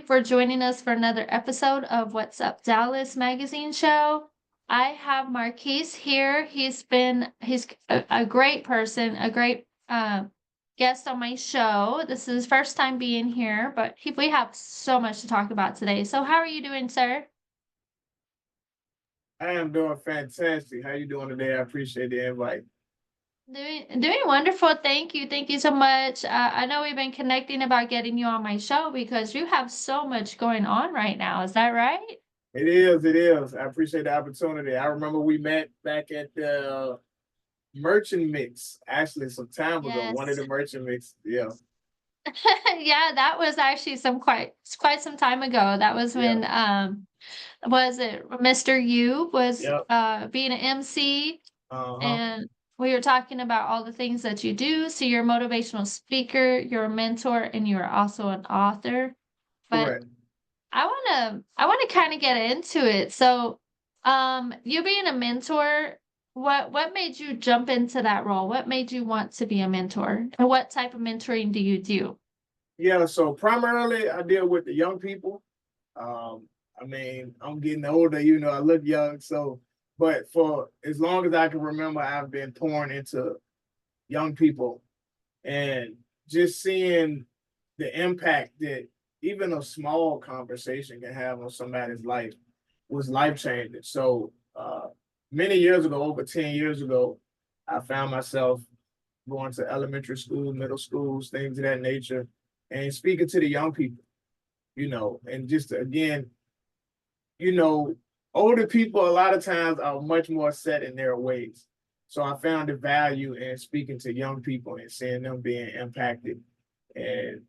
you for joining us for another episode of What's Up Dallas magazine show. I have Marquise here. He's a great person, a great guest on my show. This is his first time being here, but we have so much to talk about today. So how are you doing, sir? I am doing fantastic. How you doing today? I appreciate the invite. Doing wonderful. Thank you so much. I know we've been connecting about getting you on my show because you have so much going on right now. Is that right? It is, it is. I appreciate the opportunity. I remember we met back at the Merchant Mix, actually some time ago. One of Yes. the Merchant Mix. Yeah, Yeah, that was actually quite some time ago. That was yeah. when was it Mr. U was Yep. being an MC, Uh-huh. and we were talking about all the things that you do. So you're a motivational speaker, you're a mentor, and you're also an author. But Correct. I wanna kind of get into it. So you being a mentor, what made you jump into that role? What made you want to be a mentor? And what type of mentoring do you do? Yeah, so primarily I deal with the young people. I mean, I'm getting older, I look young, so but for as long as I can remember, I've been pouring into young people and just seeing the impact that even a small conversation can have on somebody's life was life changing. So many years ago, over 10 years ago, I found myself going to elementary school, middle schools, things of that nature, and speaking to the young people, and just again, you know, older people a lot of times are much more set in their ways. So I found the value in speaking to young people and seeing them being impacted. And,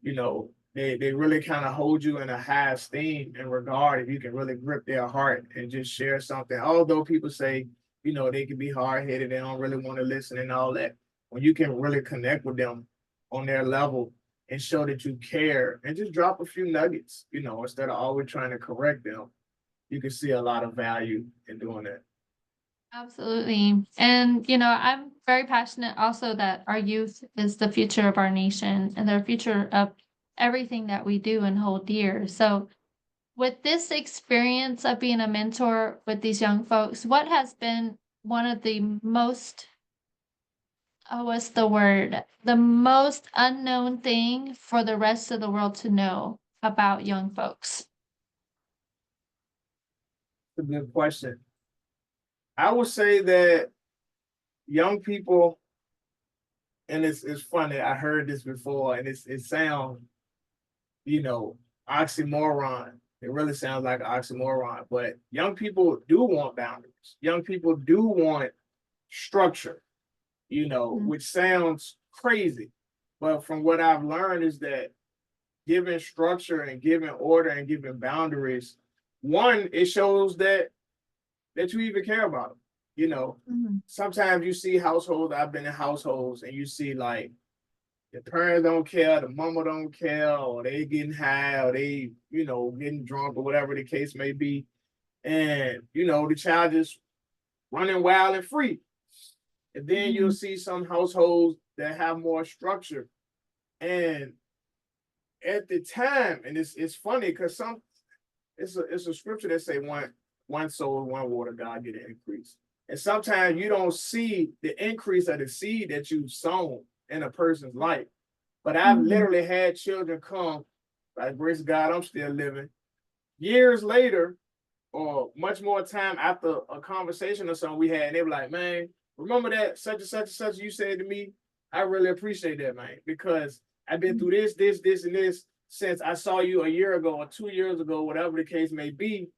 they really kind of hold you in a high esteem and regard if you can really grip their heart and just share something. Although people say, they can be hard headed, they don't really want to listen and all that. When you can really connect with them on their level and show that you care and just drop a few nuggets, instead of always trying to correct them, you can see a lot of value in doing that. Absolutely. And, I'm very passionate also that our youth is the future of our nation and the future of everything that we do and hold dear. So, with this experience of being a mentor with these young folks, what has been one of the most, oh, what's the word? The most unknown thing for the rest of the world to know about young folks? It's a good question. I would say that young people, and it's funny, I heard this before, and it sounds, you know, oxymoron. It really sounds like an oxymoron, but young people do want boundaries. Young people do want structure, Mhm. which sounds crazy. But from what I've learned is that giving structure and giving order and giving boundaries, one, it shows that you even care about them. Mhm. Sometimes you see households, I've been in households, and you see like the parents don't care, the mama don't care, or they getting high, or they, getting drunk, or whatever the case may be. And, the child just running wild and free. And then you'll Mhm. see some households that have more structure. And at the time, and it's funny because it's a scripture that say one soul, one water, God get an increase. And sometimes you don't see the increase of the seed that you've sown in a person's life. But I've Mhm. literally had children come, by grace of God, I'm still living, years later, or much more time after a conversation or something we had, and they were like, man, remember that such and such and such you said to me? I really appreciate that, man, because I've been through this, and this since I saw you a year ago or 2 years ago, whatever the case may be.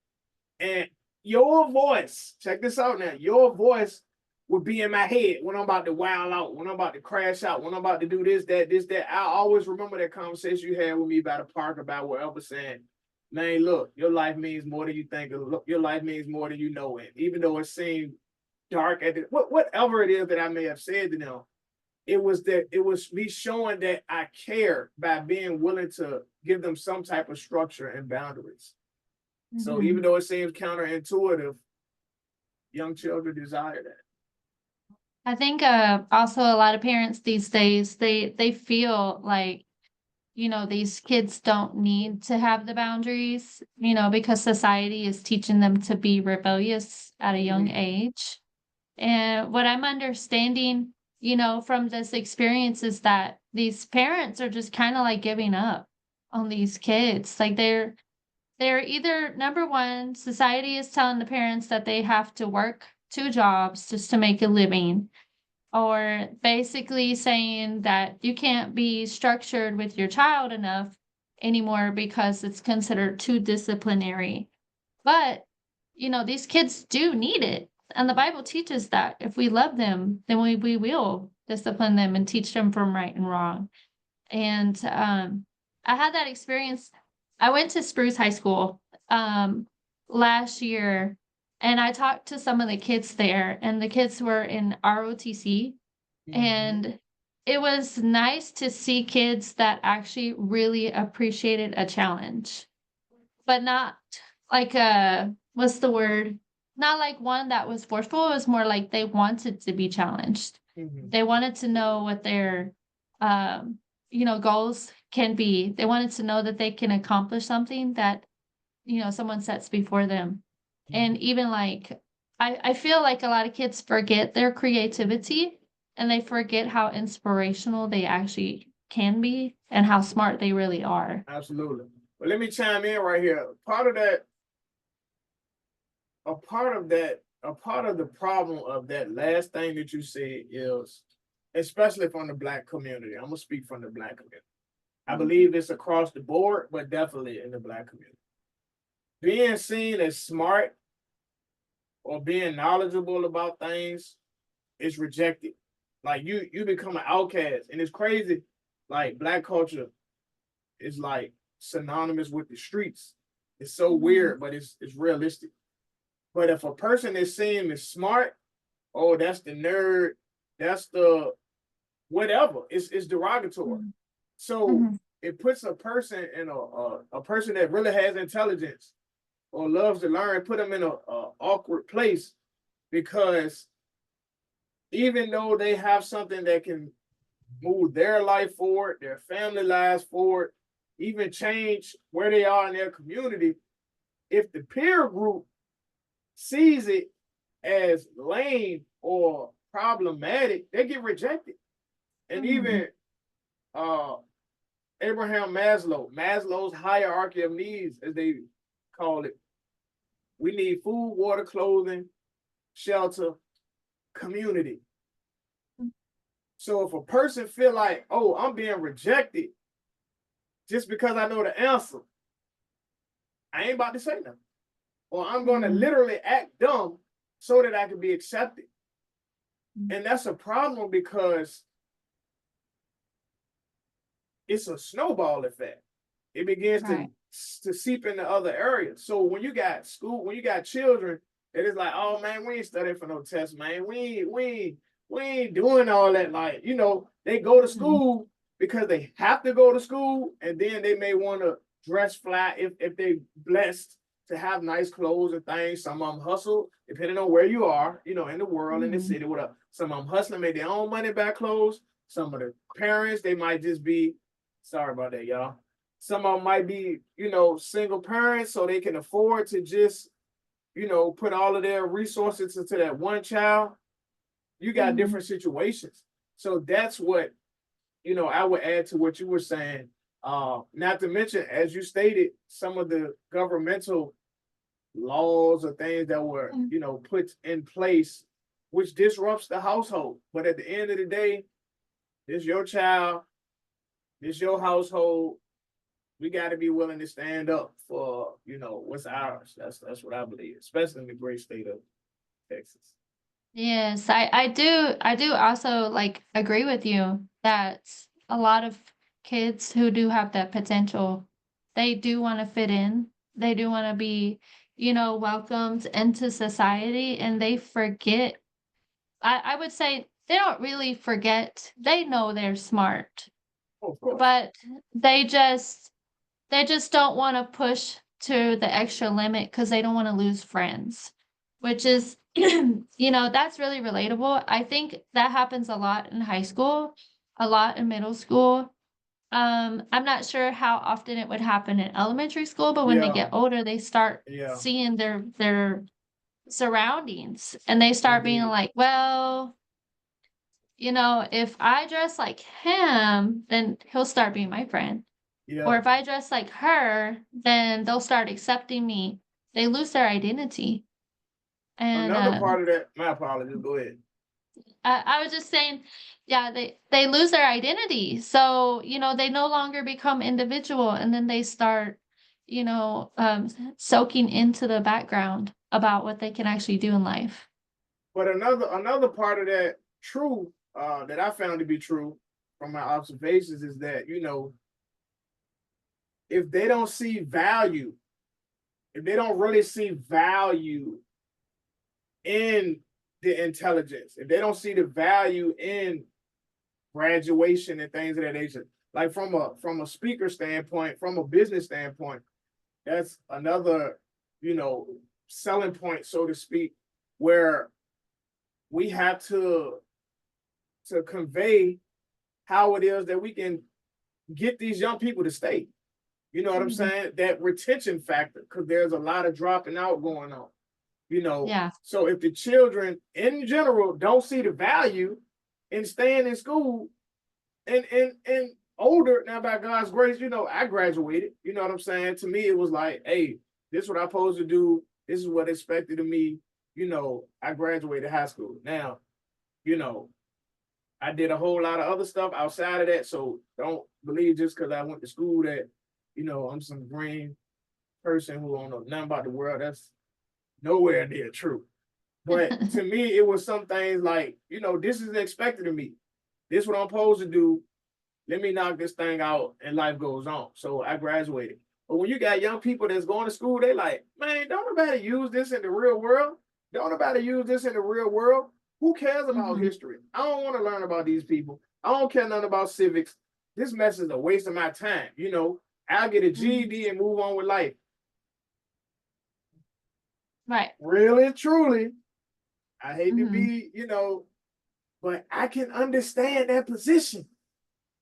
And your voice, check this out now, your voice would be in my head when I'm about to wild out, when I'm about to crash out, when I'm about to do this, that. I always remember that conversation you had with me about the park, about wherever, saying, man, look, your life means more than you think. Look, your life means more than you know. And even though it seemed dark at whatever it is that I may have said to them, it was me showing that I care by being willing to give them some type of structure and boundaries. So even Mhm. though it seems counterintuitive, young children desire that. I think also a lot of parents these days they feel like these kids don't need to have the boundaries, because society is teaching them to be rebellious at a young Mhm. age. And what I'm understanding, from this experience is that these parents are just kind of like giving up on these kids. Like they're either number one, society is telling the parents that they have to work two jobs just to make a living, or basically saying that you can't be structured with your child enough anymore because it's considered too disciplinary. But, these kids do need it. And the Bible teaches that if we love them, then we will discipline them and teach them from right and wrong. And I had that experience. I went to Spruce High School last year, and I talked to some of the kids there, and the kids were in ROTC. Mhm. And it was nice to see kids that actually really appreciated a challenge, but not like a what's the word? Not like one that was forceful. It was more like they wanted to be challenged. Mhm. They wanted to know what their um, goals can be. They wanted to know that they can accomplish something that, someone sets before them. And Mhm. even like I feel like a lot of kids forget their creativity and they forget how inspirational they actually can be and how smart they really are. Absolutely. But let me chime in right here. A part of the problem of that last thing that you said is, especially from the black community. I'm gonna speak from the black community. I Mhm. believe it's across the board, but definitely in the black community. Being seen as smart or being knowledgeable about things is rejected. Like you become an outcast, and it's crazy. Like black culture is like synonymous with the streets. It's so Mhm. weird, but it's realistic. But if a person is seen as smart, oh, that's the nerd, that's the whatever. It's derogatory. Mhm. So Mhm. it puts a person in a person that really has intelligence or loves to learn, put them in a awkward place because even though they have something that can move their life forward, their family lives forward, even change where they are in their community, if the peer group sees it as lame or problematic, they get rejected. And Mhm. even uh, Abraham Maslow's hierarchy of needs, as they call it, we need food, water, clothing, shelter, community. So if a person feel like, oh, I'm being rejected just because I know the answer, I ain't about to say nothing. Or I'm going to Mhm. literally act dumb so that I can be accepted. Mhm. And that's a problem because it's a snowball effect. It begins Right. to seep into other areas. So when you got school, when you got children, it is like, oh man, we ain't studying for no test, man. We ain't doing all that. Like, they go to Mhm. school because they have to go to school, and then they may want to dress flat if they blessed to have nice clothes and things. Some of them hustle, depending on where you are, in the world, in the Mhm. city, whatever. Some of them hustling, make their own money back clothes. Some of the parents, they might just be, sorry about that, y'all. Some of them might be, single parents, so they can afford to just, put all of their resources into that one child. You got Mhm. different situations. So that's what, I would add to what you were saying. Not to mention, as you stated, some of the governmental laws or things that were, Mhm. put in place, which disrupts the household. But at the end of the day, this your child, this your household. We got to be willing to stand up for what's ours. That's what I believe, especially in the great state of Texas. Yes, I do also like agree with you that a lot of kids who do have that potential, they do want to fit in. They do want to be, welcomed into society, and they forget. I would say they don't really forget. They know they're smart, Oh, of course. but they just they just don't wanna push to the extra limit because they don't wanna lose friends, which is, that's really relatable. I think that happens a lot in high school, a lot in middle school. I'm not sure how often it would happen in elementary school, but when they Yeah, get older, they start yeah, seeing their surroundings and they start being indeed. like, well, if I dress like him, then he'll start being my friend. Or Yeah. if I dress like her, then they'll start accepting me. They lose their identity. And Another part of that, my apologies, go ahead. I was just saying, yeah, they lose their identity. So, they no longer become individual and then they start, soaking into the background about what they can actually do in life. But another part of that true, that I found to be true from my observations is that, if they don't see value, if they don't really see value in the intelligence, if they don't see the value in graduation and things of that nature, like from a speaker standpoint, from a business standpoint, that's another, you know, selling point, so to speak, where we have to convey how it is that we can get these young people to stay. You know what I'm Mhm. saying? That retention factor, because there's a lot of dropping out going on. Yeah. So if the children in general don't see the value in staying in school and older, now by God's grace, I graduated. You know what I'm saying? To me, it was like, hey, this is what I'm supposed to do. This is what expected of me. I graduated high school. Now, you know, I did a whole lot of other stuff outside of that. So don't believe just because I went to school that, I'm some green person who don't know nothing about the world. That's nowhere near true. But to me, it was some things like, this is expected of me. This is what I'm supposed to do. Let me knock this thing out and life goes on. So I graduated. But when you got young people that's going to school, they like, man, don't nobody use this in the real world. Don't nobody use this in the real world. Who cares about Mhm. history? I don't want to learn about these people. I don't care nothing about civics. This mess is a waste of my time. I'll get a Mhm. GED and move on with life. Right. Really, truly, I hate to Mhm. be, but I can understand that position.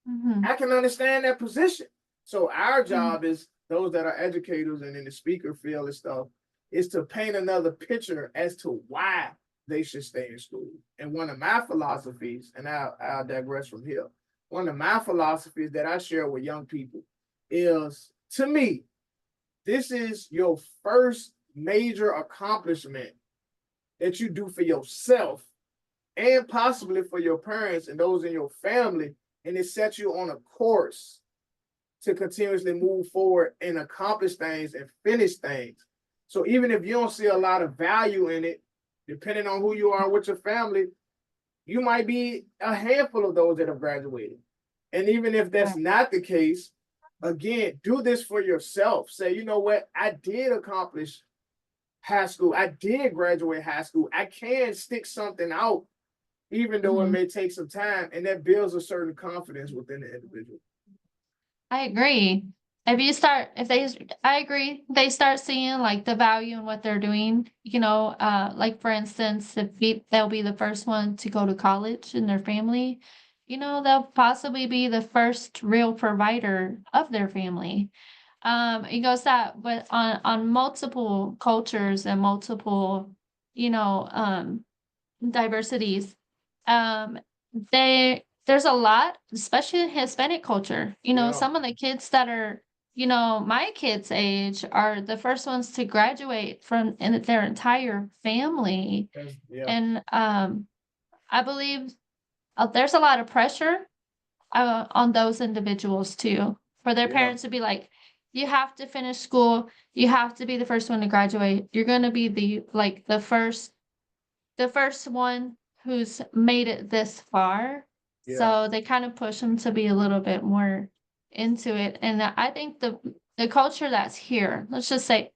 Mhm. I can understand that position. So our Mhm. job is those that are educators and in the speaker field and stuff is to paint another picture as to why they should stay in school. And one of my philosophies, and I'll digress from here. One of my philosophies that I share with young people is, to me, this is your first major accomplishment that you do for yourself and possibly for your parents and those in your family. And it sets you on a course to continuously move forward and accomplish things and finish things. So even if you don't see a lot of value in it, depending on who you are with your family, you might be a handful of those that have graduated. And even if that's Right. not the case, again, do this for yourself. Say, you know what? I did accomplish high school. I did graduate high school. I can stick something out, even though it Mhm. may take some time. And that builds a certain confidence within the individual. I agree. If they, I agree, they start seeing like the value in what they're doing, like for instance, they'll be the first one to go to college in their family, they'll possibly be the first real provider of their family. It goes that, but on multiple cultures and multiple, you know, um, diversities. Um, there's a lot, especially in Hispanic culture. Yeah. Some of the kids that are, my kids' age are the first ones to graduate from in their entire family. Yeah. And I believe there's a lot of pressure on those individuals too, for their Yeah. parents to be like, you have to finish school, you have to be the first one to graduate. You're gonna be the first one who's made it this far. Yeah. So they kind of push them to be a little bit more into it. And I think the culture that's here, let's just say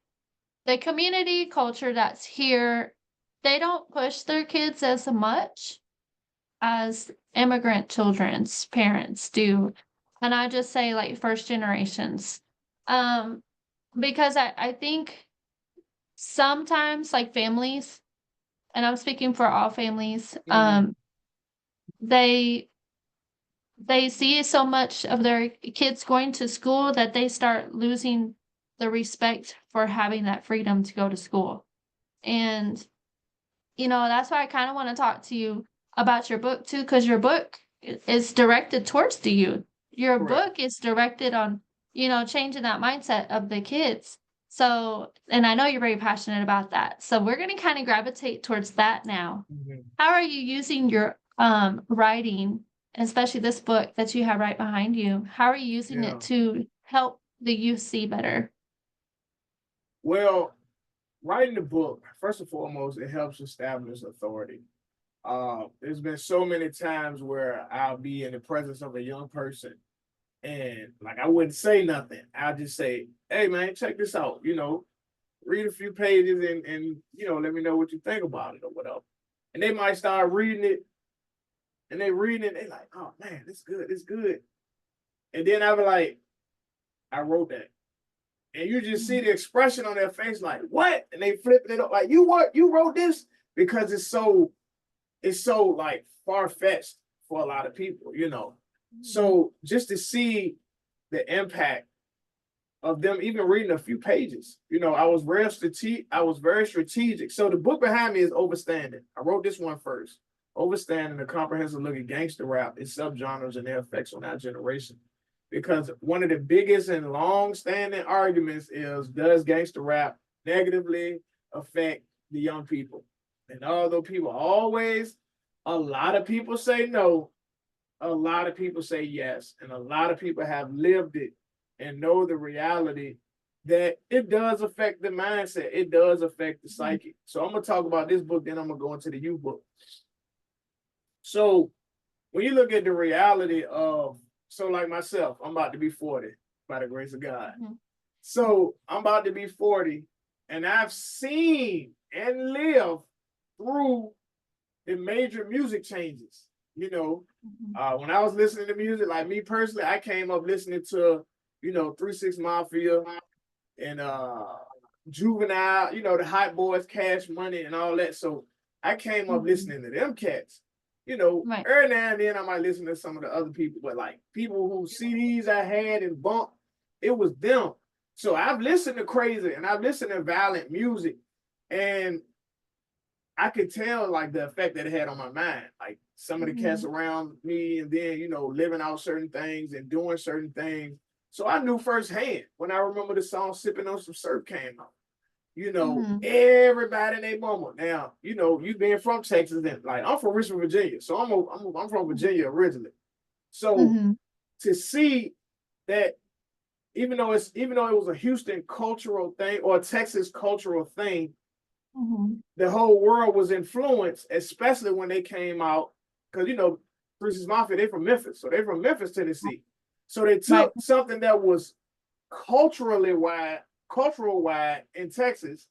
the community culture that's here, they don't push their kids as much as immigrant children's parents do. And I just say like first generations. Um, because I think sometimes like families, and I'm speaking for all families, Mm-hmm. they they see so much of their kids going to school that they start losing the respect for having that freedom to go to school. And, that's why I kind of want to talk to you about your book too, because your book is directed towards the youth. Your Correct. book is directed on, changing that mindset of the kids. So, and I know you're very passionate about that. So we're going to kind of gravitate towards that now. Mhm. How are you using your writing, especially this book that you have right behind you? How are you using Yeah. it to help the youth see better? Well, writing the book, first and foremost, it helps establish authority. There's been so many times where I'll be in the presence of a young person and like I wouldn't say nothing. I'll just say, hey man, check this out, read a few pages and let me know what you think about it or whatever. And they might start reading it and they reading it, they like, oh man, it's good, it's good. And then I'll be like, I wrote that. And you just see Mhm, the expression on their face, like, what? And they flipping it up, like, you wrote this? Because it's so like far-fetched for a lot of people. mhm, So just to see the impact of them even reading a few pages, I was very strategic. So the book behind me is Overstanding. I wrote this one first. Overstanding, a comprehensive look at gangster rap, its subgenres and their effects on our generation. Because one of the biggest and long-standing arguments is, does gangster rap negatively affect the young people? And although a lot of people say no, a lot of people say yes, and a lot of people have lived it and know the reality that it does affect the mindset. It does affect the mhm. psyche. So I'm gonna talk about this book, then I'm gonna go into the youth book. So when you look at the reality of, so like myself, I'm about to be 40 by the grace of God. Mhm, So I'm about to be 40, and I've seen and lived through the major music changes. You know, mhm, when I was listening to music, like me personally, I came up listening to, 3 6 Mafia and Juvenile, the Hot Boys, Cash Money, and all that. So I came up mhm. listening to them cats. Right. Every now and then I might listen to some of the other people, but like people who CDs I had and bump, it was them. So I've listened to crazy and I've listened to violent music, and I could tell like the effect that it had on my mind. Like some of the cats Mhm, around me, and then living out certain things and doing certain things. So I knew firsthand when I remember the song "Sipping on Some Surf" came out. mhm, Everybody and their mama. Now, you being from Texas, and like I'm from Richmond, Virginia, so I'm from Virginia originally. So mhm, to see that, even though it was a Houston cultural thing or a Texas cultural thing, mhm. the whole world was influenced, especially when they came out, because 3 6 Mafia, they from Memphis, so they from Memphis, Tennessee. So they Right. took something that was cultural wide in Texas,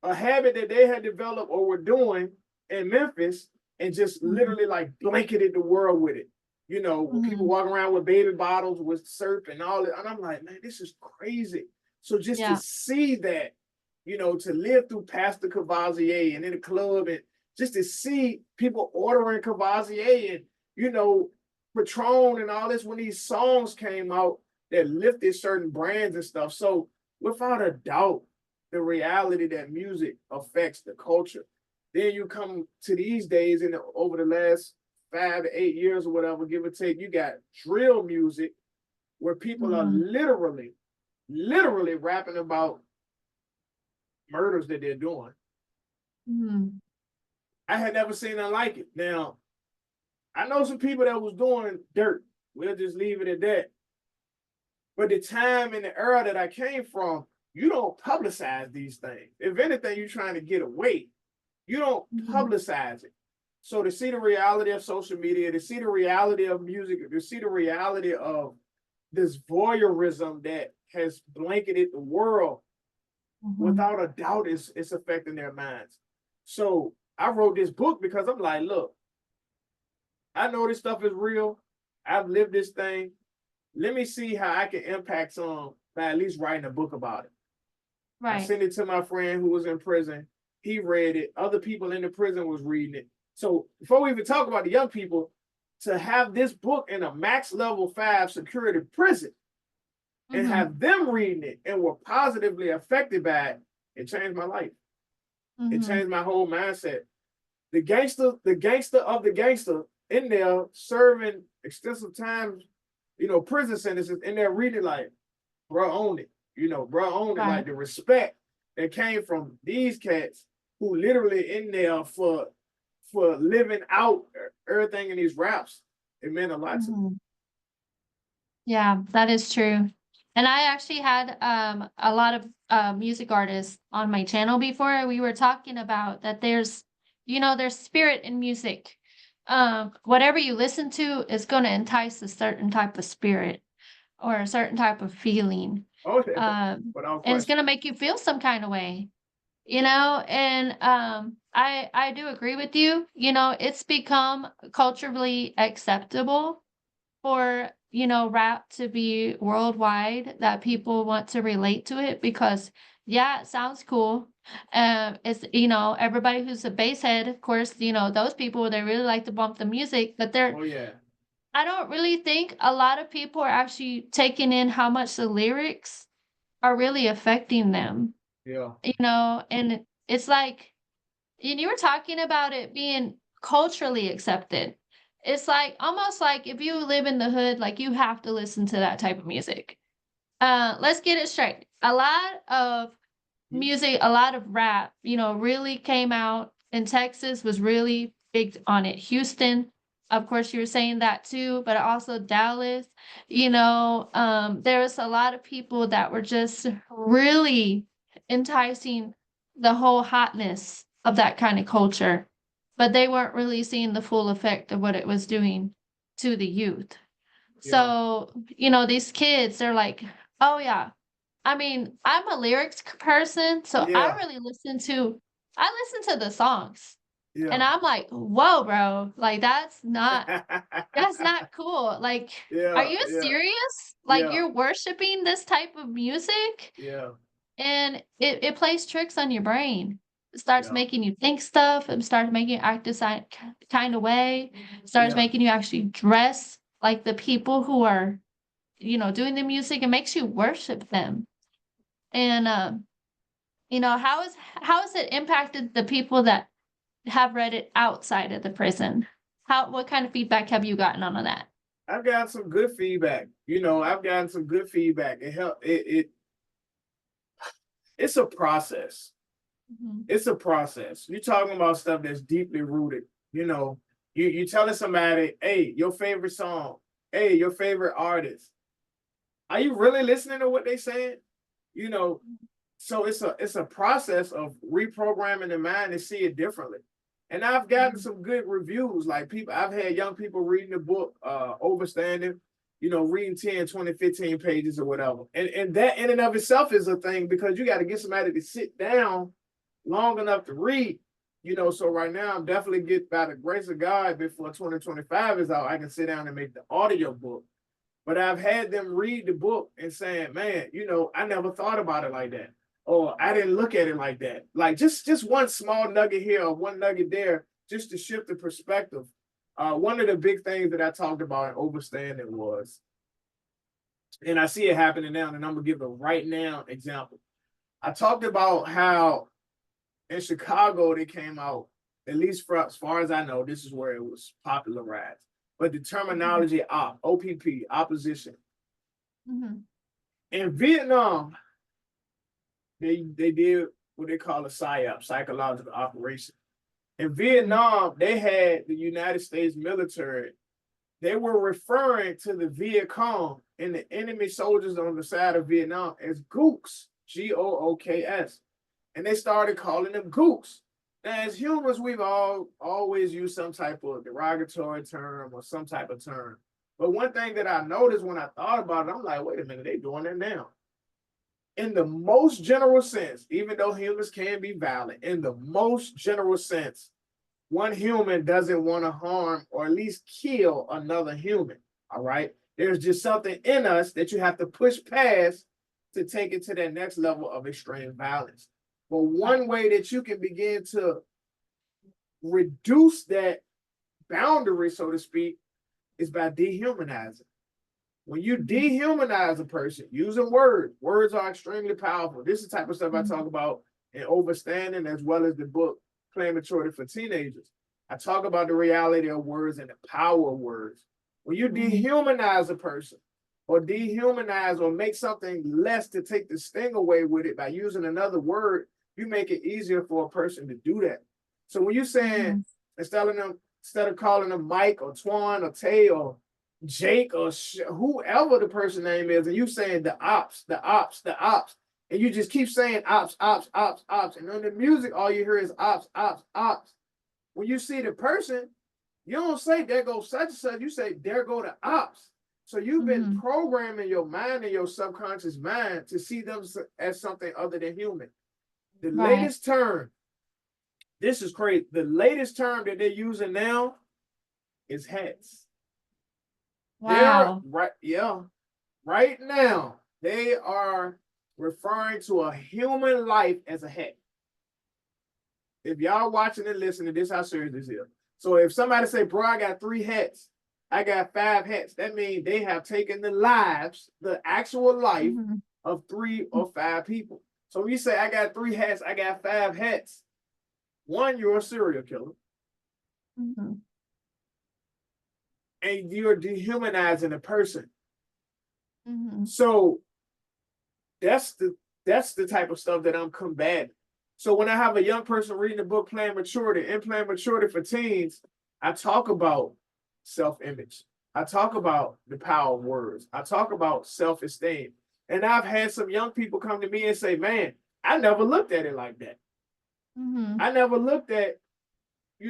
a habit that they had developed or were doing in Memphis, and just Mhm, literally like blanketed the world with it. People mhm. walking around with baby bottles with syrup and all that. And I'm like, man, this is crazy. So just to Yeah. see that, to live through Pastor Cavazier and in the club, and just to see people ordering Cavazier and, you know, Patron and all this when these songs came out that lifted certain brands and stuff. So without a doubt, the reality that music affects the culture. Then you come to these days, and over the last 5 to 8 years or whatever, give or take, you got drill music where people are Mhm, literally rapping about murders that they're doing. mhm, I had never seen nothing like it. Now, I know some people that was doing dirt. We'll just leave it at that. But the time and the era that I came from, you don't publicize these things. If anything, you're trying to get away. You don't mhm, publicize it. So to see the reality of social media, to see the reality of music, to see the reality of this voyeurism that has blanketed the world, mhm, without a doubt, it's affecting their minds. So I wrote this book because I'm like, look, I know this stuff is real. I've lived this thing. Let me see how I can impact some by at least writing a book about it. I right. sent it to my friend who was in prison. He read it. Other people in the prison was reading it. So before we even talk about the young people, to have this book in a max level 5 security prison and have them reading it and were positively affected by it, it changed my life. It changed my whole mindset. The gangster of the gangster in there serving extensive time, prison sentences in there reading like, bro, own it. Bro, own it. Right. Like the respect that came from these cats who literally in there for living out everything in these raps. It meant a lot to me. Yeah, that is true. And I actually had a lot of music artists on my channel before. We were talking about that there's spirit in music. Whatever you listen to is going to entice a certain type of spirit or a certain type of feeling. Oh, yeah. And it's going to make you feel some kind of way, and I do agree with you. It's become culturally acceptable for rap to be worldwide, that people want to relate to it because yeah, it sounds cool. It's everybody who's a bass head, of course, those people, they really like to bump the music, but Oh yeah. I don't really think a lot of people are actually taking in how much the lyrics are really affecting them. Yeah. And it's like, and you were talking about it being culturally accepted. It's like almost like if you live in the hood, like you have to listen to that type of music. Let's get it straight. A lot of music, a lot of rap, really came out in Texas, was really big on it. Houston, of course, you were saying that too, but also Dallas, there was a lot of people that were just really enticing the whole hotness of that kind of culture, but they weren't really seeing the full effect of what it was doing to the youth. Yeah. So, these kids, they're like, oh yeah, I mean, I'm a lyrics person, so Yeah. I listen to the songs. And Yeah. I'm like, "Whoa, bro, like that's not cool." Like, are Yeah. you Yeah. serious? Like Yeah. you're worshiping this type of music Yeah. and it plays tricks on your brain. It starts Yeah. making you think stuff, it starts making you act this kind of way, starts Yeah. making you actually dress like the people who are, doing the music. It makes you worship them. And how has it impacted the people that have read it outside of the prison? What kind of feedback have you gotten on that? I've gotten some good feedback. I've gotten some good feedback. It helped. It's a process. Mhm. It's a process. You're talking about stuff that's deeply rooted. You telling somebody, hey, your favorite song, hey, your favorite artist. Are you really listening to what they saying? You know, so it's a process of reprogramming the mind to see it differently. And I've gotten some good reviews. Like I've had young people reading the book, Overstanding, reading 10, 20, 15 pages or whatever. And that in and of itself is a thing because you got to get somebody to sit down long enough to read. So right now I'm definitely by the grace of God, before 2025 is out, I can sit down and make the audio book. But I've had them read the book and saying, man, I never thought about it like that. Or I didn't look at it like that. Like just one small nugget here or one nugget there, just to shift the perspective. One of the big things that I talked about in Overstanding was, and I see it happening now, and I'm gonna give a right now example. I talked about how in Chicago they came out, at least as far as I know, this is where it was popularized. But the terminology OPP, opposition. Mhm. In Vietnam, they did what they call a PSYOP, psychological operation. In Vietnam, they had the United States military. They were referring to the Viet Cong and the enemy soldiers on the side of Vietnam as gooks, Gooks. And they started calling them gooks. Now, as humans, we've always used some type of derogatory term or some type of term. But one thing that I noticed when I thought about it, I'm like, wait a minute, they doing that now. In the most general sense, even though humans can be violent, in the most general sense, one human doesn't want to harm or at least kill another human. All right. There's just something in us that you have to push past to take it to that next level of extreme violence. But one way that you can begin to reduce that boundary, so to speak, is by dehumanizing. When you dehumanize a person using words are extremely powerful. This is the type of stuff I talk about in Overstanding, as well as the book Playing Maturity for Teenagers. I talk about the reality of words and the power of words. When you dehumanize a person, or dehumanize or make something less to take the sting away with it by using another word, you make it easier for a person to do that. So when you're saying, instead of calling them Mike or Twan or Tay or Jake or whoever the person name is, and you saying the ops, and you just keep saying ops, and on the music, all you hear is ops. When you see the person, you don't say there goes such and such, you say there go the ops. So you've been programming your mind and your subconscious mind to see them as something other than human. The latest term, this is crazy. The latest term that they're using now is hats. Wow. Right now, they are referring to a human life as a hat. If y'all watching and listening, this is how serious this is. So if somebody say, bro, I got 3 hats, I got 5 hats, that means they have taken the lives, the actual life of 3 or 5 people. So when you say, I got 3 hats, I got 5 hats, 1, you're a serial killer. And you're dehumanizing a person. So that's the type of stuff that I'm combating. So when I have a young person reading the book Playing Maturity and Playing Maturity for Teens, I talk about self-image. I talk about the power of words. I talk about self-esteem. And I've had some young people come to me and say, man, I never looked at it like that. I never looked at,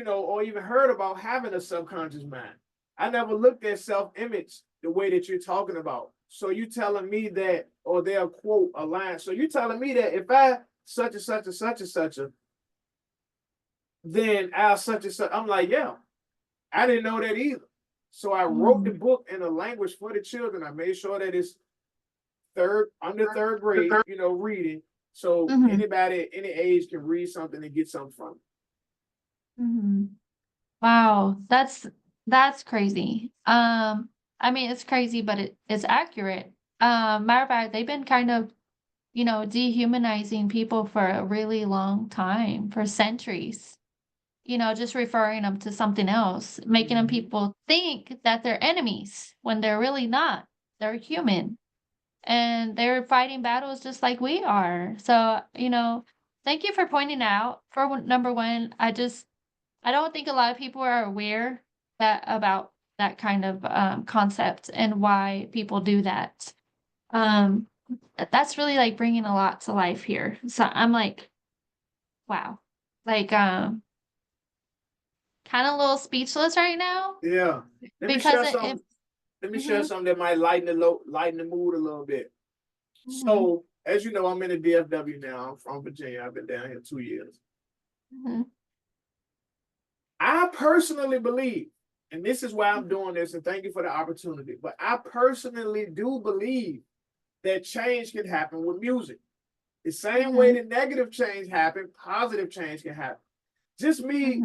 or even heard about having a subconscious mind. I never looked at self-image the way that you're talking about. So you telling me that, or they'll quote a line. So you're telling me that if I such and such and such and such a, then I'll such and such. I'm like, yeah, I didn't know that either. So I wrote the book in a language for the children. I made sure that it's under third grade, reading. So anybody at any age can read something and get something from it. Wow, that's crazy. I mean, it's crazy, but it's accurate. Matter of fact, they've been kind of, dehumanizing people for a really long time, for centuries. Just referring them to something else, making them people think that they're enemies when they're really not. They're human. And they're fighting battles just like we are. So, thank you for pointing out. For number one, I don't think a lot of people are aware about that kind of concept and why people do that. Um, that's really like bringing a lot to life here. So I'm like, wow, like kind of a little speechless right now. Yeah. Let me share something that might lighten the mood a little bit. So, as you know, I'm in the DFW now. I'm from Virginia. I've been down here 2 years. I personally believe, and this is why I'm doing this, and thank you for the opportunity, but I personally do believe that change can happen with music. The same way that negative change happens, positive change can happen. Just me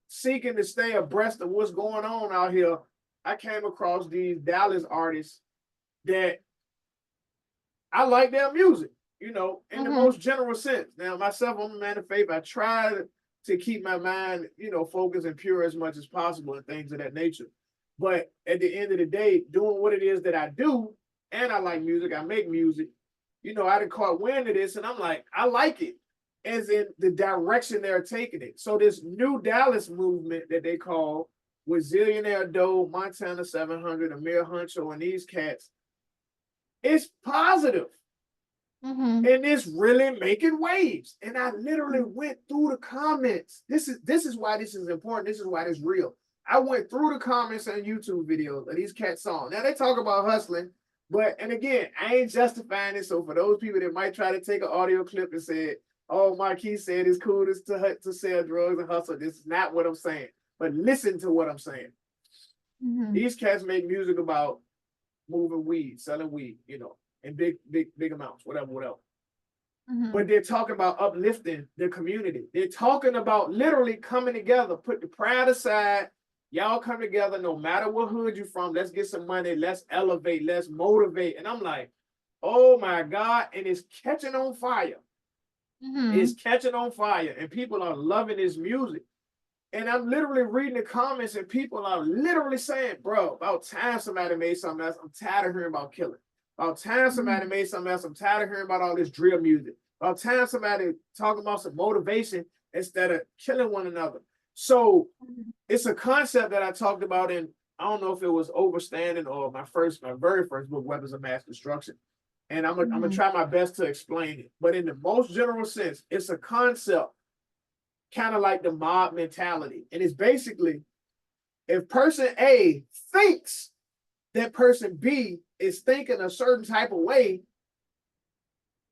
seeking to stay abreast of what's going on out here, I came across these Dallas artists that I like their music, in the most general sense. Now, myself, I'm a man of faith. I try to keep my mind, focused and pure as much as possible and things of that nature. But at the end of the day, doing what it is that I do, and I like music, I make music, I done caught wind of this, and I'm like, I like it, as in the direction they're taking it. So this new Dallas movement that they call, with Zillionaire Doe, Montana 700, Amir Huncho, and these cats, it's positive. And it's really making waves. And I literally went through the comments. This is why this is important. This is why it's real. I went through the comments on YouTube videos of these cats songs. Now they talk about hustling, and again, I ain't justifying it. So for those people that might try to take an audio clip and say, oh, Marquise said it's cool to sell drugs and hustle, this is not what I'm saying. But listen to what I'm saying. These cats make music about moving weed, selling weed, in big amounts, whatever. But they're talking about uplifting their community. They're talking about literally coming together, put the pride aside, Y'all come together, no matter what hood you from. Let's get some money. Let's elevate. Let's motivate. And I'm like, oh my God. And it's catching on fire. It's Mhm. catching on fire. And people are loving this music. And I'm literally reading the comments, and people are literally saying, bro, about time somebody made something else. I'm tired of hearing about killing. About time somebody Mhm. made something else. I'm tired of hearing about all this drill music. About time somebody talking about some motivation instead of killing one another. So Mhm. it's a concept that I talked about in, I don't know if it was Overstanding or my very first book, Weapons of Mass Destruction. And I'm gonna Mhm. try my best to explain it. But in the most general sense, it's a concept kind of like the mob mentality. And it's basically, if person A thinks that person B is thinking a certain type of way,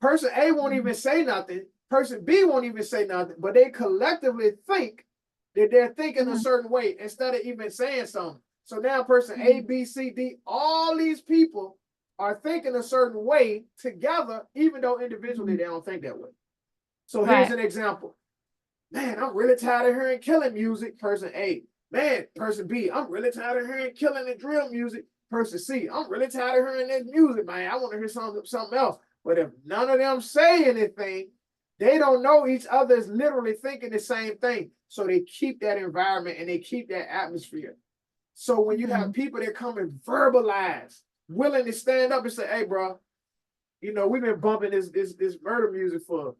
person A won't even say nothing. Person B won't even say nothing, but they collectively think that they're thinking a Mhm. certain way instead of even saying something. So now person A, Mhm. B, C, D, all these people are thinking a certain way together, even though individually Mhm. they don't think that way. So here's Right. an example. Man, I'm really tired of hearing killing music. Person A. Man, person B. I'm really tired of hearing killing and drill music. Person C. I'm really tired of hearing that music, man. I want to hear something else. But if none of them say anything, they don't know each other is literally thinking the same thing. So they keep that environment and they keep that atmosphere. So when you have Mhm. people that come and verbalize, willing to stand up and say, "Hey, bro, we've been bumping this murder music for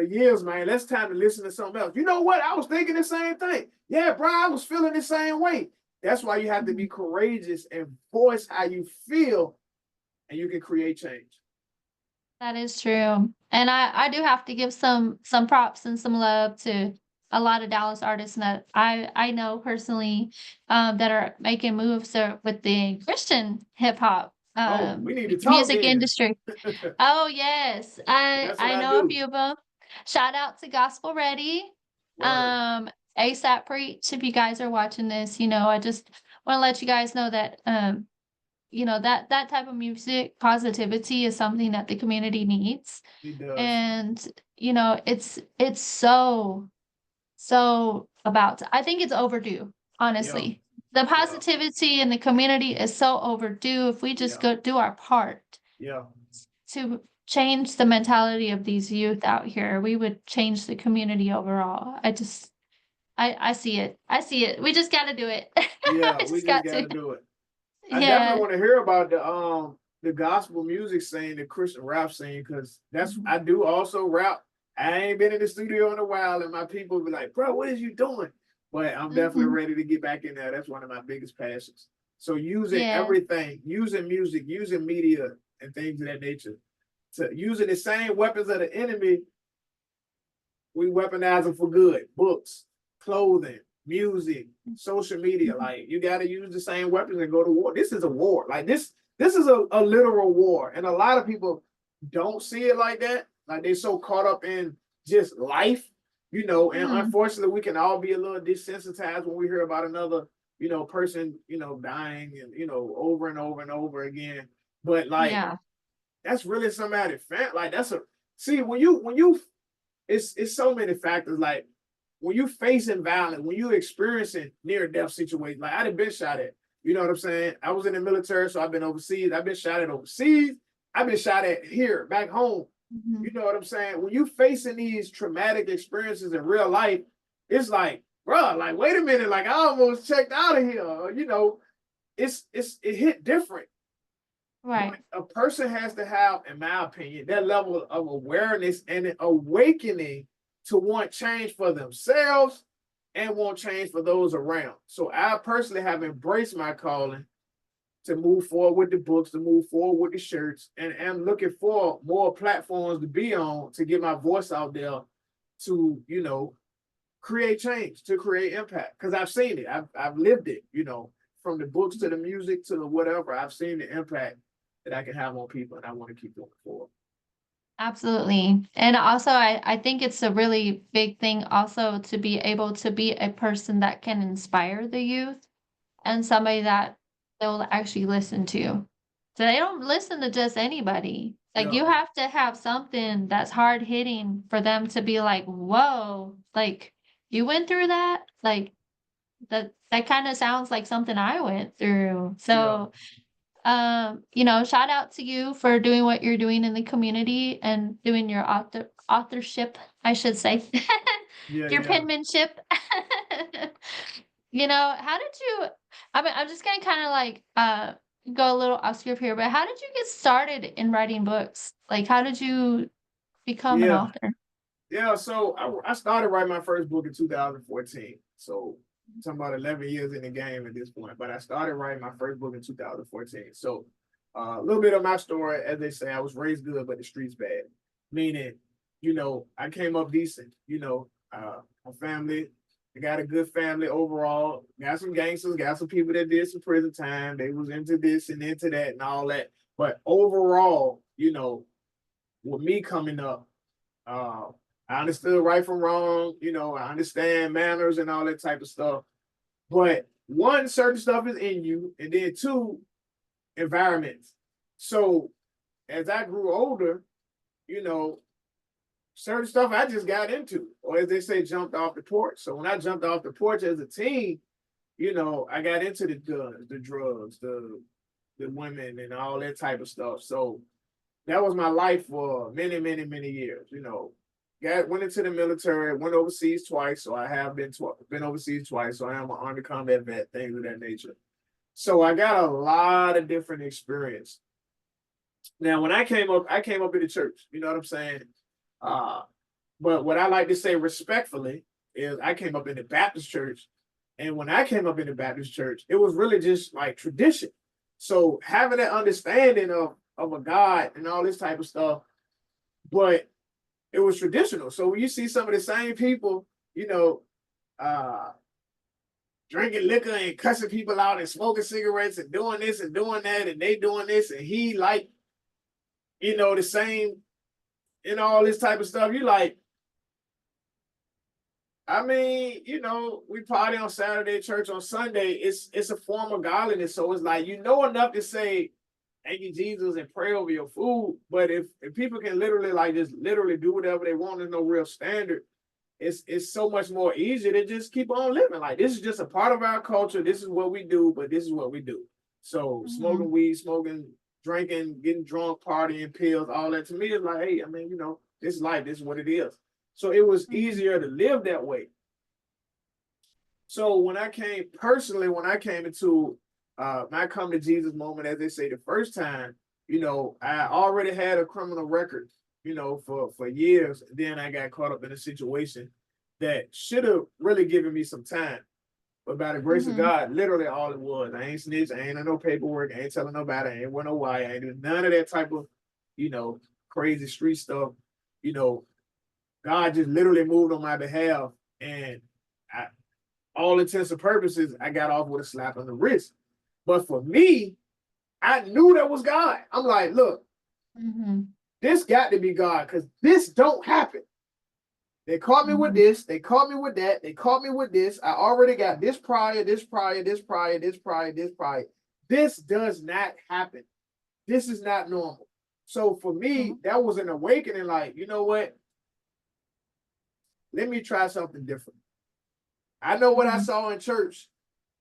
years, man. Let's time to listen to something else." You know what? I was thinking the same thing. Yeah, bro, I was feeling the same way. That's why you have to be Mhm. courageous and voice how you feel, and you can create change. That is true. And I do have to give some props and some love to a lot of Dallas artists that I know personally, that are making moves with the Christian hip hop Oh, we need to talk music then. industry. Oh yes, I That's what I I know a do. few of them. Shout out to Gospel Ready, Word. ASAP Preach. If you guys are watching this, I just want to let you guys know that that type of music positivity is something that the community needs. He does. And it's so I think it's overdue, Yeah. honestly. The Yeah. positivity in the community is so overdue. If we just Yeah. go do our part Yeah. to change the mentality of these youth out here, we would change the community overall. I see it. I see it. We just got to do it. Yeah. I We just just got to. gotta do it. I definitely Yeah. want to hear about the gospel music scene, the Christian rap scene, because that's Mhm. I do also rap. I ain't been in the studio in a while, and my people be like, "Bro, what is you doing?" But I'm definitely Mhm. ready to get back in there. That's one of my biggest passions. So using Yeah. everything, using music, using media, and things of that nature, to using the same weapons of the enemy, we weaponize them for good. Books, clothing, music, social media. Mhm. Like you got to use the same weapons and go to war. This is a war. Like this is a literal war, and a lot of people don't see it like that. Like they're so caught up in just life, and Mhm. unfortunately, we can all be a little desensitized when we hear about another, person, dying, and over and over and over again. But like Yeah. that's really somebody like that's a see when you it's so many factors. Like when you facing violence, when you experiencing near death situations, like I've been shot at. You know what I'm saying? I was in the military, so I've been overseas. I've been shot at overseas. I've been shot at here, back home. You Mhm. know what I'm saying? When you facing these traumatic experiences in real life, it's like, bro, like wait a minute, like I almost checked out of here. It hit different. But Right. a person has to have, in my opinion, that level of awareness and an awakening to want change for themselves and want change for those around. So I personally have embraced my calling to move forward with the books, to move forward with the shirts, and am looking for more platforms to be on to get my voice out there to, create change, to create impact. Because I've seen it. I've lived it, from the books to the music to the whatever. I've seen the impact that I can have on people, and I want to keep going forward. Absolutely. And also, I think it's a really big thing also to be able to be a person that can inspire the youth and somebody that they'll actually listen to. So they don't listen to just anybody. Like Yeah, you have to have something that's hard hitting for them to be like, whoa, like you went through that? Like that kind of sounds like something I went through. Yeah, So, you know, shout out to you for doing what you're doing in the community and doing your authorship, I should say, yeah, your yeah. penmanship. You know, how did you, I mean, I'm just gonna kind of like go a little off script here, but how did you get started in writing books? Like, how did you become an Yeah. author? Yeah, so I started writing my first book in 2014. So I'm talking about 11 years in the game at this point. But I started writing my first book in 2014. So a little bit of my story, as they say, I was raised good, but the streets bad. Meaning, I came up decent. My family, I got a good family overall. Got some gangsters, got some people that did some prison time. They was into this and into that and all that. But overall, with me coming up, uh, I understood right from wrong. I understand manners and all that type of stuff. But one, certain stuff is in you, and then two, environments. So as I grew older, you know, certain stuff I just got into, or as they say, jumped off the porch. So when I jumped off the porch as a teen, I got into the guns, the drugs, the women, and all that type of stuff. So that was my life for many, many, many years. Went into the military, went overseas twice, so I have been overseas twice. So I am an Army combat vet, things of that nature. So I got a lot of different experience. Now, when I came up in the church. You know what I'm saying? Uh, but what I like to say respectfully is I came up in the Baptist church, and when I came up in the Baptist church, it was really just like tradition. So having that understanding of a God and all this type of stuff, but it was traditional. So when you see some of the same people, you know, uh, drinking liquor and cussing people out and smoking cigarettes and doing this and doing that, and they doing this, and he like, the same and all this type of stuff. You like, I mean, we party on Saturday, church on Sunday. It's a form of godliness. So it's like enough to say thank you, Jesus, and pray over your food. But if people can literally like just literally do whatever they want, there's no real standard. It's so much more easier to just keep on living. Like this is just a part of our culture. This is what we do, but this is what we do. So Mhm, smoking weed, smoking, drinking, getting drunk, partying, pills, all that to me is like, hey, I mean, this is life. This is what it is. So it was mhm, easier to live that way. So when I came into my come to Jesus moment, as they say, the first time, I already had a criminal record, for years. Then I got caught up in a situation that should have really given me some time. But by the grace of mhm, God, literally all it was. I ain't snitch, I ain't on no paperwork, I ain't telling nobody, I ain't went no why, I ain't doing none of that type of, you know, crazy street stuff. You know, God just literally moved on my behalf, and I, all intents and purposes, I got off with a slap on the wrist. But for me, I knew that was God. I'm like, look, mhm, this got to be God because this don't happen. They caught me with mhm, this. They caught me with that. They caught me with this. I already got this prior, this prior, this prior, this prior, this prior. This does not happen. This is not normal. So for me, mhm, that was an awakening. Like, you know what? Let me try something different. I know what I mhm, saw in church,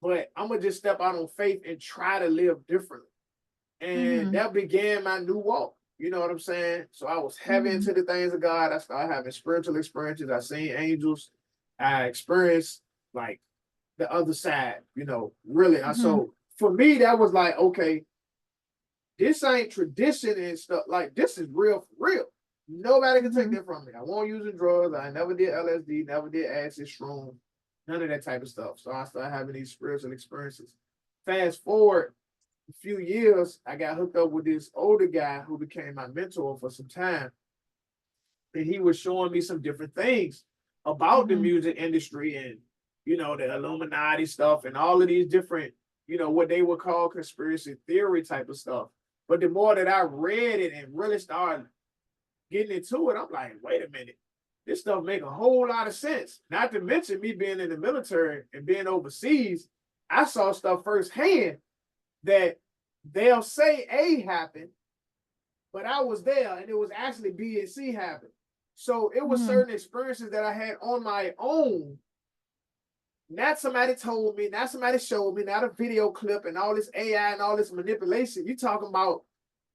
but I'm gonna just step out on faith and try to live differently. And mhm, that began my new walk. You know what I'm saying? So I was heavy mhm, into the things of God. I started having spiritual experiences. I seen angels. I experienced like the other side, really. mhm, So for me, that was like, okay, this ain't tradition and stuff. Like this is real for real. Nobody can take mhm, that from me. I won't using drugs. I never did LSD, never did acid, shrooms, none of that type of stuff. So I started having these spiritual experiences. Fast forward a few years, I got hooked up with this older guy who became my mentor for some time. And he was showing me some different things about the mhm, music industry and, the Illuminati stuff and all of these different, what they would call conspiracy theory type of stuff. But the more that I read it and really started getting into it, I'm like, wait a minute, this stuff make a whole lot of sense. Not to mention me being in the military and being overseas, I saw stuff firsthand that they'll say A happened, but I was there and it was actually B and C happened. So it was mhm, certain experiences that I had on my own not somebody told me, not somebody showed me, not a video clip and all this AI and all this manipulation. You talking about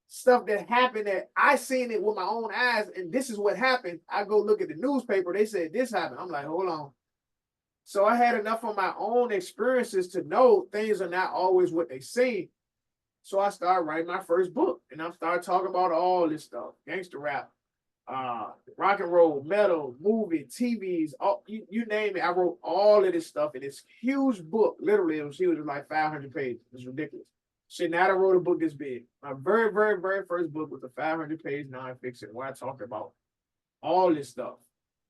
stuff that happened that I seen it with my own eyes, and this is what happened. I go look at the newspaper, they said this happened. I'm like, hold on. So I had enough of my own experiences to know things are not always what they seem. So I started writing my first book, and I started talking about all this stuff, gangster rap, rock and roll, metal, movie, TVs, all, you name it. I wrote all of this stuff in this huge book. Literally, it was huge. It was like 500 pages. It's ridiculous. Shit, now I wrote a book this big. My very, very, very first book was a 500-page nonfiction where I talked about all this stuff.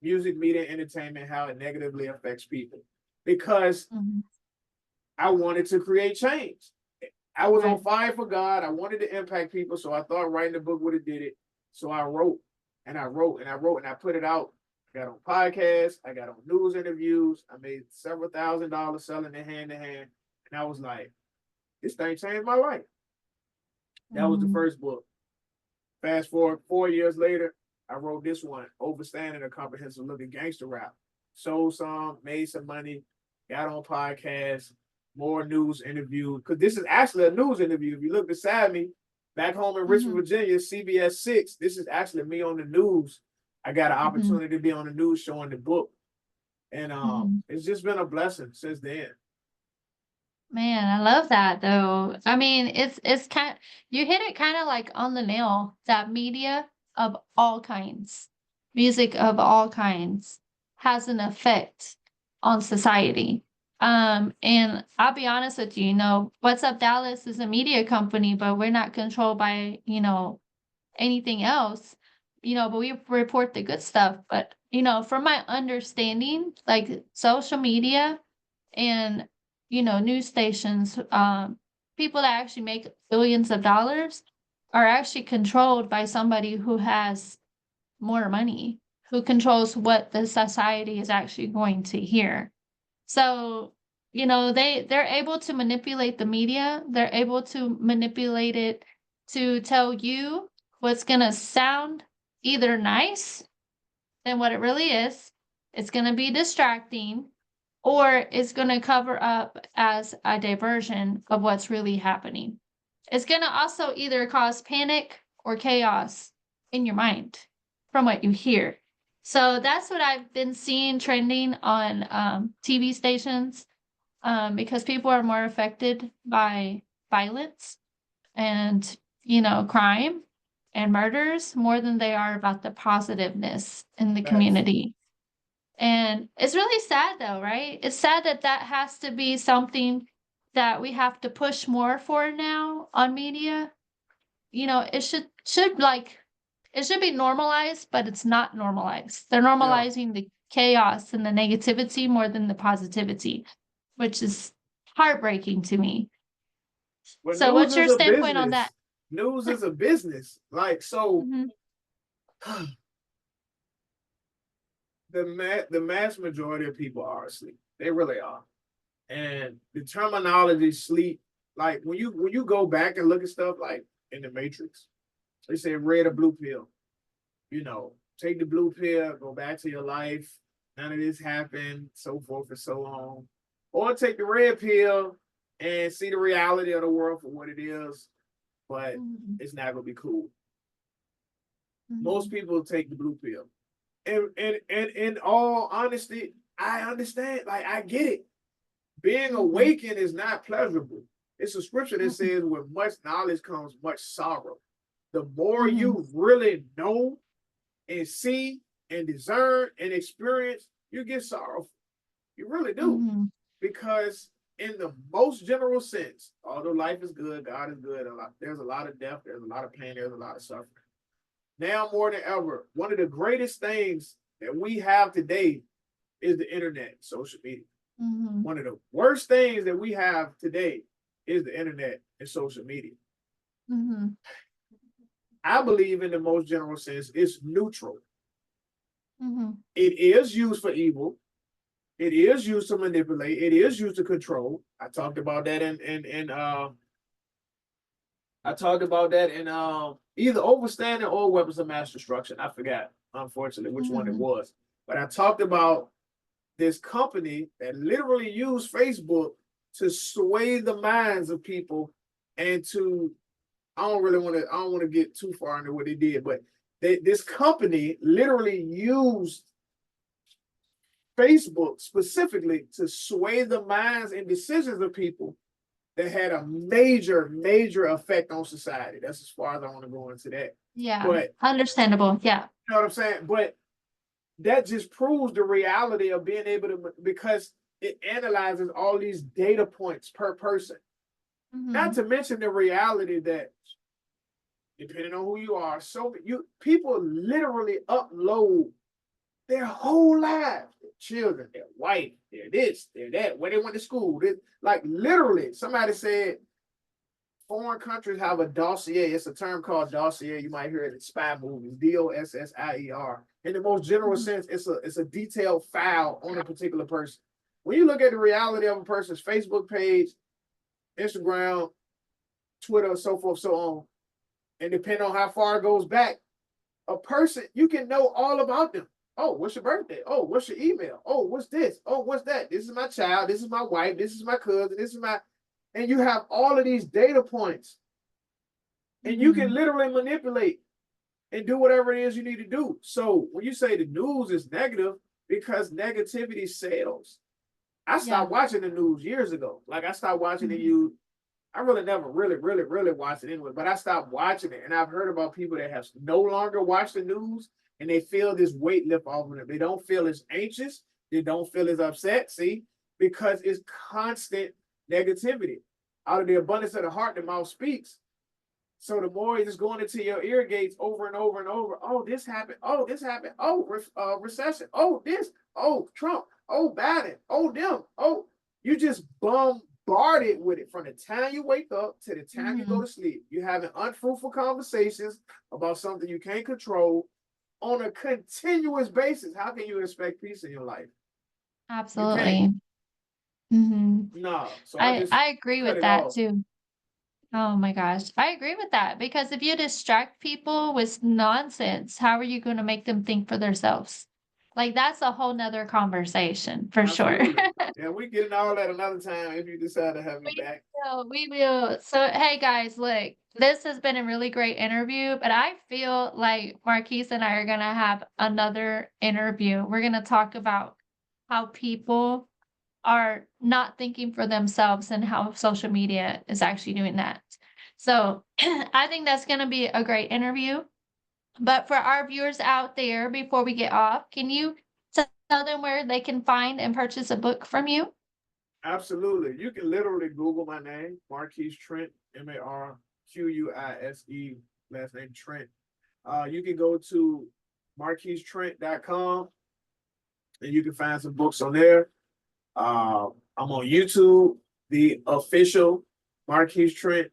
Music, media, entertainment, how it negatively affects people. Because I wanted to create change. I was on fire for God. I wanted to impact people. So I thought writing the book would have did it. So I wrote and I wrote and I wrote and I put it out. I got on podcasts. I got on news interviews. I made several $1,000s selling it hand to hand. And I was like, this thing changed my life. That was the first book. Fast forward 4 years later, I wrote this one, Overstanding a Comprehensive Look at Gangster Rap. Sold some, made some money, got on podcasts, more news interviews. Because this is actually a news interview. If you look beside me, back home in Richmond, Virginia, CBS 6, this is actually me on the news. I got an opportunity to be on the news showing the book. And it's just been a blessing since then. Man, I love that though. I mean, it's kind you hit it kind of like on the nail that media of all kinds, music of all kinds has an effect on society. And I'll be honest with you, you know, What's Up Dallas is a media company, but we're not controlled by, you know, anything else, you know, but we report the good stuff. But, you know, from my understanding, like social media and you know news stations, people that actually make billions of dollars are actually controlled by somebody who has more money, who controls what the society is actually going to hear. So you know they're able to manipulate the media, they're able to manipulate it to tell you what's going to sound either nice than what it really is, it's going to be distracting, or it's going to cover up as a diversion of what's really happening. It's going to also either cause panic or chaos in your mind from what you hear. So that's what I've been seeing trending on TV stations, because people are more affected by violence and, you know, crime and murders more than they are about the positiveness in the Facts. community. And it's really sad though, right? It's sad that that has to be something that we have to push more for now on media. You know, it should like it should be normalized, but it's not normalized. They're Yeah. normalizing the chaos and the negativity more than the positivity, which is heartbreaking to me. But So news what's is your a standpoint on that? business. News is a business. Like, so Mhm, the mass majority of people are asleep. They really are. And the terminology sleep, like when you go back and look at stuff like in the Matrix, they say red or blue pill. You know, take the blue pill, go back to your life. None of this happened, so forth and so on. Or take the red pill and see the reality of the world for what it is, but mhm, it's not gonna be cool. Most mhm, people take the blue pill. And in all honesty, I understand. Like I get it. Being mhm, awakened is not pleasurable. It's a scripture that mhm, says, with much knowledge comes much sorrow. The more mhm, you really know and see and discern and experience, you get sorrowful. You really do. mhm, Because in the most general sense, although life is good, God is good, there's a lot of death, there's a lot of pain, there's a lot of suffering. Now more than ever, one of the greatest things that we have today is the internet, social media. mhm, One of the worst things that we have today is the internet and social media. mhm, I believe in the most general sense, it's neutral. mhm, It is used for evil. It is used to manipulate. It is used to control. I talked about that in either Overstanding or Weapons of Mass Destruction. I forgot, unfortunately, which one it mhm, was. But I talked about this company that literally used Facebook to sway the minds of people and to, I don't want to get too far into what they did, but this company literally used Facebook specifically to sway the minds and decisions of people that had a major effect on society. That's as far as I want to go into that. Yeah. But Understandable. Yeah. you know what I'm saying? But that just proves the reality of being able to, because it analyzes all these data points per person. Not to mention the reality that depending on who you are, so people literally upload their whole lives, their children, their wife, their this, their that, where they went to school. Like literally, somebody said foreign countries have a dossier. It's a term called dossier. You might hear it in spy movies, DOSSIER. In the most general sense, it's a detailed file on a particular person. When you look at the reality of a person's Facebook page, Instagram, Twitter, so forth, so on, and depending on how far it goes back, a person, you can know all about them. Oh, what's your birthday? Oh, what's your email? Oh, what's this? Oh, what's that? This is my child. This is my wife. This is my cousin. This is my, and you have all of these data points, and you can literally manipulate and do whatever it is you need to do. So when you say the news is negative, because negativity sells. I stopped watching the news years ago. Like I stopped watching the news. I really never really watched it anyway, but I stopped watching it. And I've heard about people that have no longer watched the news and they feel this weight lift off of them. They don't feel as anxious. They don't feel as upset. See, because it's constant negativity. Out of the abundance of the heart, the mouth speaks. So the more it's going into your ear gates over and over and over. Oh, this happened. Oh, this happened. Oh, recession. Oh, this. Oh, Trump. Oh, Biden. Oh, them. Oh, you just bombarded with it from the time you wake up to the time you go to sleep. You're having unfruitful conversations about something you can't control on a continuous basis. How can you expect peace in your life? Absolutely. No. So I agree cut with it that off. too. Oh my gosh. I agree with that because if you distract people with nonsense, how are you going to make them think for themselves? Like that's a whole nother conversation for sure. Absolutely. Yeah, we get all that another time if you decide to have me We back. we will. So, hey guys, look, this has been a really great interview, but I feel like Marquise and I are going to have another interview. We're going to talk about how people are not thinking for themselves and how social media is actually doing that. So, I think that's going to be a great interview. But for our viewers out there, before we get off, can you tell them where they can find and purchase a book from you? Absolutely. You can literally Google my name, Marquise Trent, Marquise, last name Trent. You can go to marquisetrent.com and you can find some books on there. I'm on YouTube, the official Marquise Trent,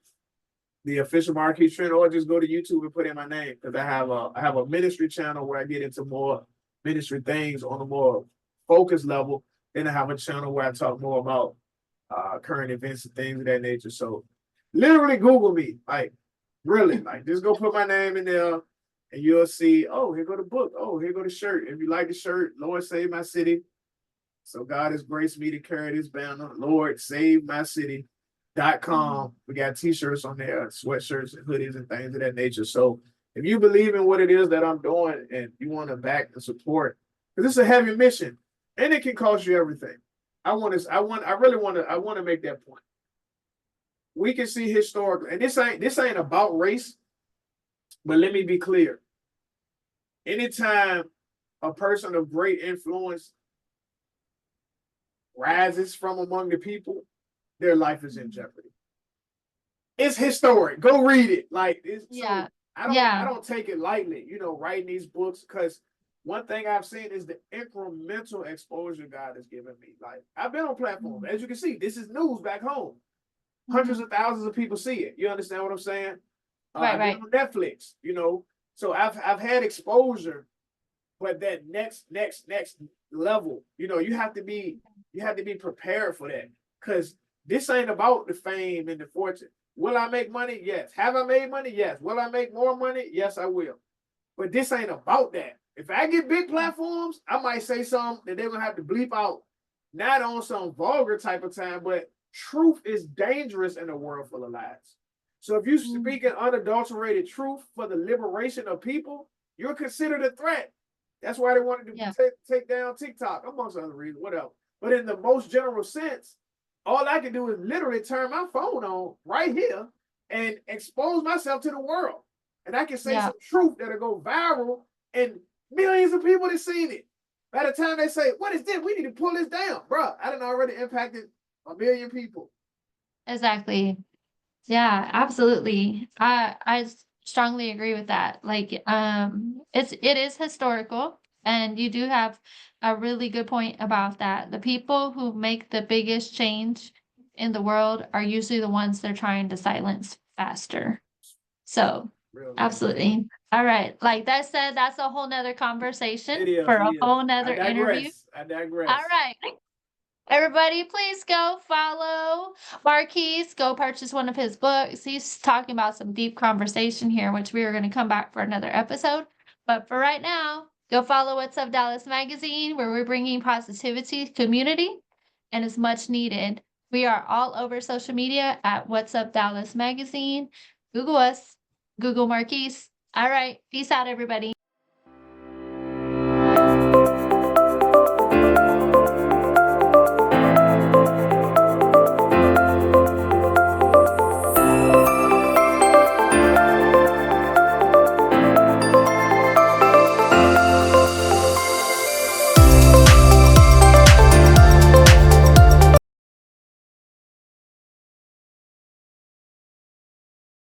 or just go to YouTube and put in my name because I have a ministry channel where I get into more ministry things on a more focused level. Then I have a channel where I talk more about current events and things of that nature. So literally Google me, like really, like just go put my name in there and you'll see, oh, here go the book. Oh, here go the shirt. If you like the shirt, Lord Save My City. So God has graced me to carry this banner, Lord Save My City.com. We got t-shirts on there, sweatshirts and hoodies and things of that nature. So if you believe in what it is that I'm doing and you want to back and support, because it's a heavy mission and it can cost you everything. I want to make that point. We can see historically, and this ain't about race, but let me be clear. Anytime a person of great influence rises from among the people, their life is in jeopardy. It's historic. Go read it. Like it's Yeah. so I don't take it lightly, writing these books because one thing I've seen is the incremental exposure God has given me. Like I've been on platforms. As you can see, this is news back home. Hundreds of thousands of people see it. You understand what I'm saying? I've been on Netflix, So I've had exposure, but that next level, you have to be prepared for that. Because this ain't about the fame and the fortune. Will I make money? Yes. Have I made money? Yes. Will I make more money? Yes, I will. But this ain't about that. If I get big platforms, I might say something that they're gonna have to bleep out, not on some vulgar type of time, but truth is dangerous in a world full of lies. So if you speak in unadulterated truth for the liberation of people, you're considered a threat. That's why they wanted to Yeah. take down TikTok, amongst other reasons, whatever. But in the most general sense, all I can do is literally turn my phone on right here and expose myself to the world. And I can say Yeah. some truth that'll go viral, and millions of people have seen it. By the time they say, "What is this? We need to pull this down," bro, I done already impacted a million people. Exactly. Yeah, absolutely. I strongly agree with that. Like, it is historical, and you do have a really good point about that. The people who make the biggest change in the world are usually the ones they're trying to silence faster. So, Real life. absolutely. All right. Like that said, that's a whole nother conversation It is. for It a is. whole I nother interview. digress. I digress. All right. Everybody, please go follow Marquise. Go purchase one of his books. He's talking about some deep conversation here, which we are going to come back for another episode. But for right now, go follow What's Up Dallas Magazine, where we're bringing positivity to community, and it's much needed. We are all over social media at What's Up Dallas Magazine. Google us, Google Marquise. All right. Peace out, everybody.